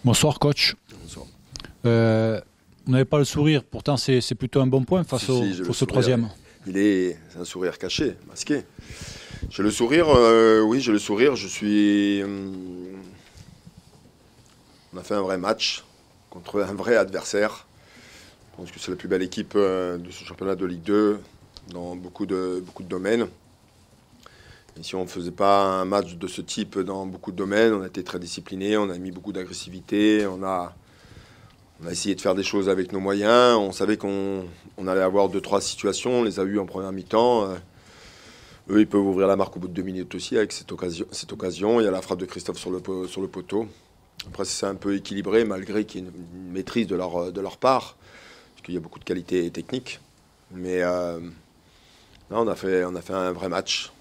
Bonsoir coach. Bonsoir. Vous n'avez pas le sourire, pourtant c'est plutôt un bon point face au troisième. C'est un sourire caché, masqué. J'ai le sourire, oui j'ai le sourire, on a fait un vrai match contre un vrai adversaire. Je pense que c'est la plus belle équipe de ce championnat de Ligue 2 dans beaucoup de domaines. Et si on ne faisait pas un match de ce type dans beaucoup de domaines, on a été très disciplinés, on a mis beaucoup d'agressivité, on a essayé de faire des choses avec nos moyens. On savait qu'on allait avoir 2-3 situations, on les a eues en première mi-temps. Eux, ils peuvent ouvrir la marque au bout de 2 minutes aussi avec cette occasion. Il y a la frappe de Christophe sur le poteau. Après, c'est un peu équilibré, malgré qu'il y ait une maîtrise de leur part, parce qu'il y a beaucoup de qualité technique. Mais là, on a fait un vrai match.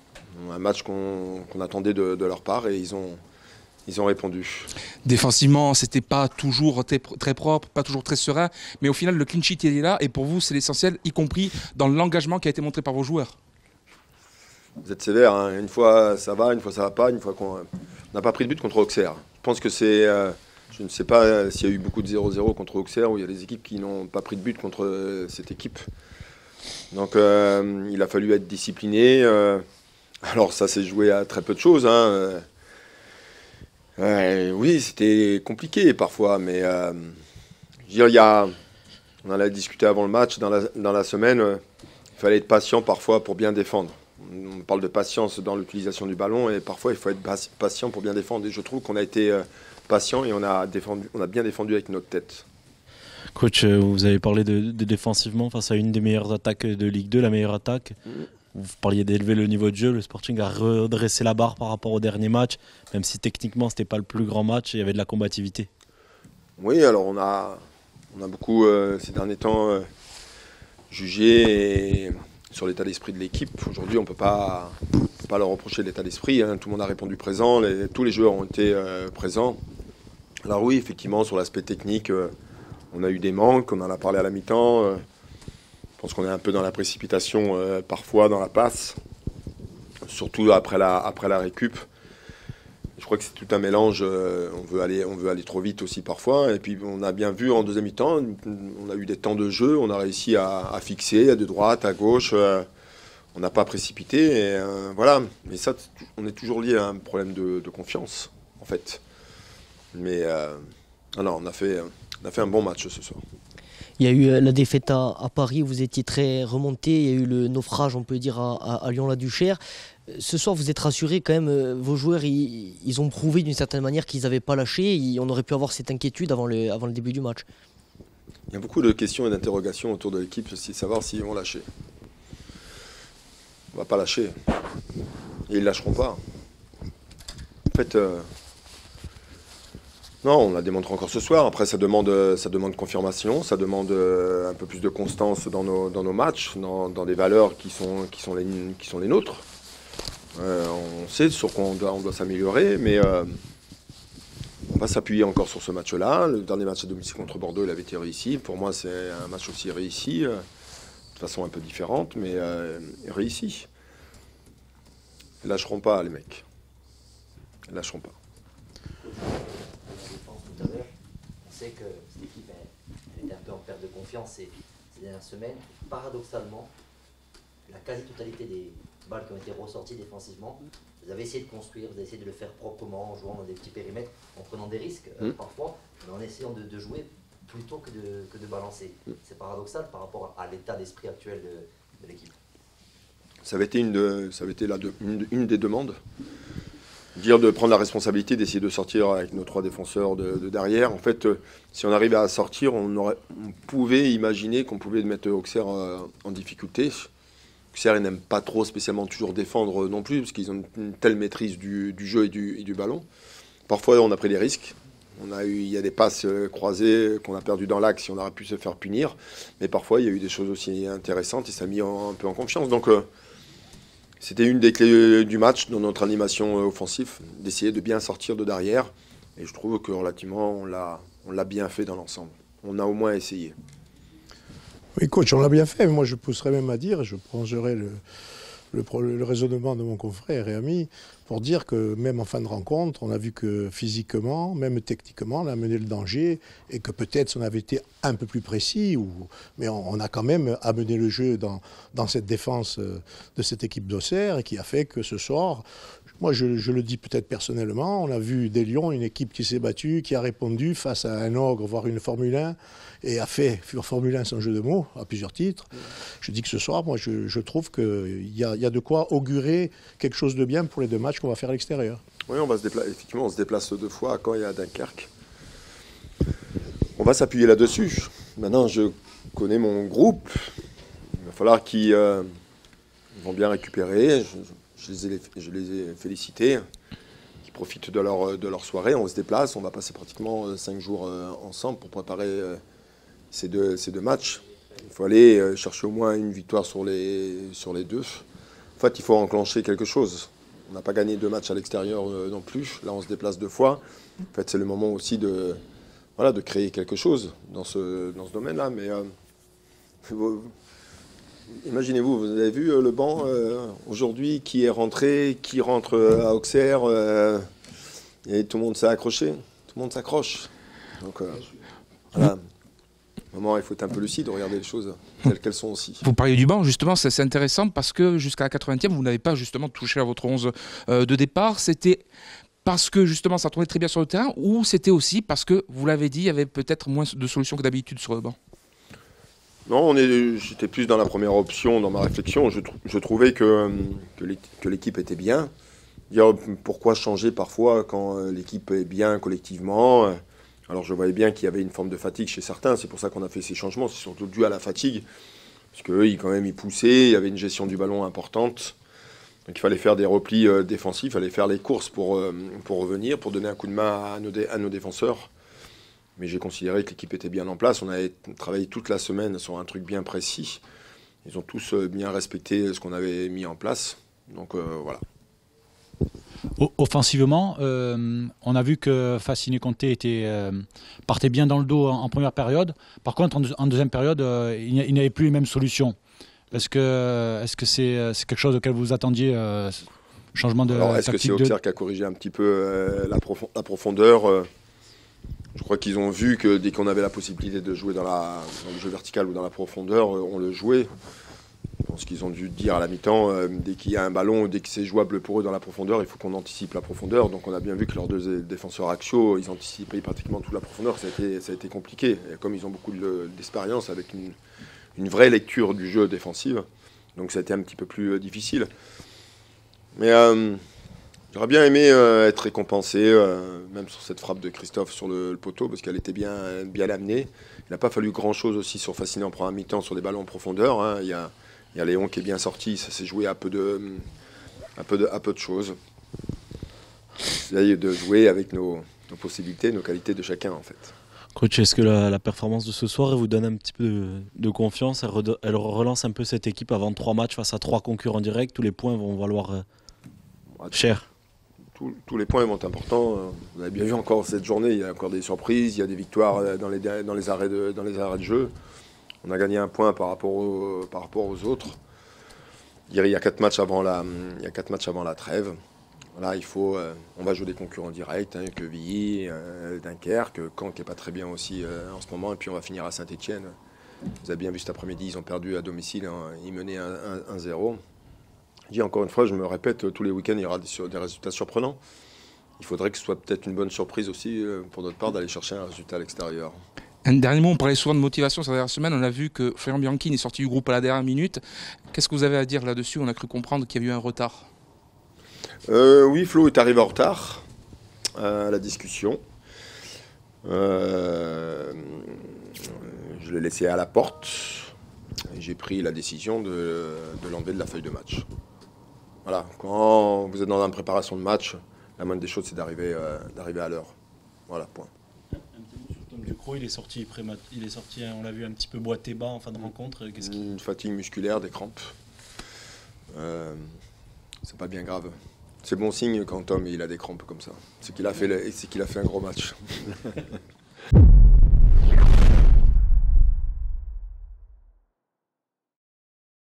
Un match qu'on attendait de leur part et ils ont répondu. Défensivement, c'était pas toujours très propre, pas toujours très serein, mais au final, le clean sheet est là et pour vous, c'est l'essentiel, y compris dans l'engagement qui a été montré par vos joueurs. Vous êtes sévère, hein. Une fois ça va, une fois ça va pas, une fois qu'on n'a pas pris de but contre Auxerre. Je pense que c'est, je ne sais pas s'il y a eu beaucoup de 0-0 contre Auxerre ou il y a des équipes qui n'ont pas pris de but contre cette équipe. Donc il a fallu être discipliné. Alors ça s'est joué à très peu de choses, hein. Oui, c'était compliqué parfois, mais je veux dire, on en a discuté avant le match, dans la semaine, il fallait être patient parfois pour bien défendre. On parle de patience dans l'utilisation du ballon et parfois il faut être patient pour bien défendre. Et je trouve qu'on a été patient et on a bien défendu avec notre tête. Coach, vous avez parlé de défensivement face à une des meilleures attaques de Ligue 2, la meilleure attaque. Vous parliez d'élever le niveau de jeu, le Sporting a redressé la barre par rapport au dernier match, même si techniquement c'était pas le plus grand match, il y avait de la combativité. Oui, alors on a beaucoup ces derniers temps jugé sur l'état d'esprit de l'équipe. Aujourd'hui on peut pas leur reprocher l'état d'esprit, hein. Tout le monde a répondu présent, tous les joueurs ont été présents. Alors oui, effectivement sur l'aspect technique, on a eu des manques, on en a parlé à la mi-temps. Je pense qu'on est un peu dans la précipitation parfois dans la passe, surtout après la récup. Je crois que c'est tout un mélange. On veut aller trop vite aussi parfois. Et puis on a bien vu en deuxième mi-temps, on a eu des temps de jeu, on a réussi à fixer de droite, à gauche. On n'a pas précipité. Et, voilà. Mais ça, on est toujours lié à un problème de confiance, en fait. Mais alors, on a fait un bon match ce soir. Il y a eu la défaite à Paris, vous étiez très remonté, il y a eu le naufrage, on peut dire, à Lyon-la-Duchère. Ce soir, vous êtes rassurés quand même, vos joueurs, ils ont prouvé d'une certaine manière qu'ils n'avaient pas lâché, on aurait pu avoir cette inquiétude avant le début du match. Il y a beaucoup de questions et d'interrogations autour de l'équipe, c'est savoir s'ils vont lâcher. On ne va pas lâcher, et ils ne lâcheront pas. En fait, non, on la démontre encore ce soir. Après, ça demande confirmation, ça demande un peu plus de constance dans nos matchs, dans des valeurs qui sont les nôtres. On sait sur quoi on doit s'améliorer, mais on va s'appuyer encore sur ce match-là. Le dernier match à domicile contre Bordeaux, il avait été réussi. Pour moi, c'est un match aussi réussi, de façon un peu différente, mais réussi. Ils ne lâcheront pas, les mecs. Ils ne lâcheront pas. On sait que cette équipe elle était un peu en perte de confiance ces dernières semaines. Paradoxalement, la quasi-totalité des balles qui ont été ressorties défensivement, vous avez essayé de construire, vous avez essayé de le faire proprement, en jouant dans des petits périmètres, en prenant des risques parfois, mais en essayant de jouer plutôt que de balancer. C'est paradoxal par rapport à l'état d'esprit actuel de l'équipe. Ça avait été une des demandes. Dire de prendre la responsabilité, d'essayer de sortir avec nos 3 défenseurs de derrière. En fait, si on arrivait à sortir, on pouvait imaginer qu'on pouvait mettre Auxerre en difficulté. Auxerre, ils n'aiment pas trop spécialement toujours défendre non plus, parce qu'ils ont une telle maîtrise du jeu et du ballon. Parfois, on a pris des risques. Il y a des passes croisées qu'on a perdues dans l'axe, et on aurait pu se faire punir. Mais parfois, il y a eu des choses aussi intéressantes et ça a mis un peu en confiance. Donc, c'était une des clés du match dans notre animation offensive, d'essayer de bien sortir de derrière. Et je trouve que relativement, on l'a bien fait dans l'ensemble. On a au moins essayé. Oui, coach, on l'a bien fait. Moi, je pousserais même à dire, je prendrais le raisonnement de mon confrère et ami pour dire que même en fin de rencontre, on a vu que physiquement, même techniquement, on a mené le danger et que peut-être si on avait été un peu plus précis, mais on a quand même amené le jeu dans cette défense de cette équipe d'Auxerre et qui a fait que ce soir, moi je le dis peut-être personnellement, on a vu des Lions, une équipe qui s'est battue, qui a répondu face à un ogre, voire une Formule 1, et a fait Formule 1 sans jeu de mots, à plusieurs titres. Je dis que ce soir, moi je trouve qu'il y a de quoi augurer quelque chose de bien pour les 2 matchs qu'on va faire à l'extérieur. Oui, effectivement, on se déplace 2 fois à Caen et à Dunkerque. On va s'appuyer là-dessus. Maintenant, je connais mon groupe. Il va falloir qu'ils vont bien récupérer. Je les ai félicités. Qu'ils profitent de leur soirée. On se déplace. On va passer pratiquement 5 jours ensemble pour préparer ces deux matchs. Il faut aller chercher au moins une victoire sur les 2. En fait, il faut enclencher quelque chose. On n'a pas gagné 2 matchs à l'extérieur non plus. Là, on se déplace 2 fois. En fait, c'est le moment aussi de créer quelque chose dans ce domaine-là. Mais imaginez-vous, vous avez vu le banc aujourd'hui qui est rentré, qui rentre à Auxerre, et tout le monde s'est accroché. Tout le monde s'accroche. Donc, voilà. Moment, il faut être un peu lucide, regarder les choses telles qu'elles sont aussi. Vous parliez du banc, justement, c'est intéressant parce que jusqu'à la 80e, vous n'avez pas justement touché à votre 11 de départ. C'était parce que justement ça tournait très bien sur le terrain ou c'était aussi parce que, vous l'avez dit, il y avait peut-être moins de solutions que d'habitude sur le banc? Non, j'étais plus dans la première option, dans ma réflexion. Je trouvais que l'équipe était bien. Dire pourquoi changer parfois quand l'équipe est bien collectivement. Alors je voyais bien qu'il y avait une forme de fatigue chez certains, c'est pour ça qu'on a fait ces changements, c'est surtout dû à la fatigue, parce qu'eux, ils poussaient, il y avait une gestion du ballon importante, donc il fallait faire des replis défensifs, il fallait faire les courses pour revenir, pour donner un coup de main à nos défenseurs. Mais j'ai considéré que l'équipe était bien en place, on avait travaillé toute la semaine sur un truc bien précis, ils ont tous bien respecté ce qu'on avait mis en place, donc voilà. Offensivement, on a vu que Fasciné Conté partait bien dans le dos en première période. Par contre, en deuxième période, il n'y avait plus les mêmes solutions. Est-ce que c'est quelque chose auquel vous attendiez, changement de Alors, est-ce que c'est Auxerre qui a corrigé un petit peu la profondeur Je crois qu'ils ont vu que dès qu'on avait la possibilité de jouer dans le jeu vertical ou dans la profondeur, on le jouait. Je pense qu'ils ont dû dire à la mi-temps, dès qu'il y a un ballon, dès que c'est jouable pour eux dans la profondeur, il faut qu'on anticipe la profondeur. Donc on a bien vu que leurs 2 défenseurs axiaux, ils anticipaient pratiquement toute la profondeur. Ça a été compliqué. Et comme ils ont beaucoup d'expérience avec une vraie lecture du jeu défensif, donc ça a été un petit peu plus difficile. Mais j'aurais bien aimé être récompensé, même sur cette frappe de Christophe sur le poteau, parce qu'elle était bien amenée. Il n'a pas fallu grand-chose aussi sur Fasciné en première mi-temps sur les ballons en profondeur. Hein. Il y a Léon qui est bien sorti, ça s'est joué à peu de choses. C'est de jouer avec nos possibilités, nos qualités de chacun en fait. Coach, est-ce que la performance de ce soir elle vous donne un petit peu de confiance, elle relance un peu cette équipe avant 3 matchs face à 3 concurrents directs, tous les points vont valoir cher? Tous les points vont être importants. Vous avez bien vu encore cette journée, il y a encore des surprises, il y a des victoires dans les arrêts de jeu. On a gagné 1 point par rapport aux autres. Il y a 4 matchs avant la trêve. Voilà, on va jouer des concurrents directs, hein, Quevilly, Dunkerque, Caen qui n'est pas très bien aussi en ce moment, et puis on va finir à Saint-Etienne. Vous avez bien vu cet après-midi, ils ont perdu à domicile, hein, ils menaient 1-0. Je dis encore une fois, je me répète, tous les week-ends il y aura des résultats surprenants. Il faudrait que ce soit peut-être une bonne surprise aussi pour notre part d'aller chercher un résultat à l'extérieur. Un dernier mot, on parlait souvent de motivation cette dernière semaine. On a vu que Florian Bianchini est sorti du groupe à la dernière minute. Qu'est-ce que vous avez à dire là-dessus? On a cru comprendre qu'il y a eu un retard. Oui, Flo est arrivé en retard à la discussion. Je l'ai laissé à la porte. Et j'ai pris la décision de l'enlever de la feuille de match. Voilà, quand vous êtes dans une préparation de match, la moindre des choses, c'est d'arriver à l'heure. Voilà, point. Ducrot, il est sorti, on l'a vu un petit peu boiter bas en fin de rencontre. Une fatigue musculaire, des crampes. C'est pas bien grave. C'est bon signe quand Tom il a des crampes comme ça. C'est qu'il a fait un gros match.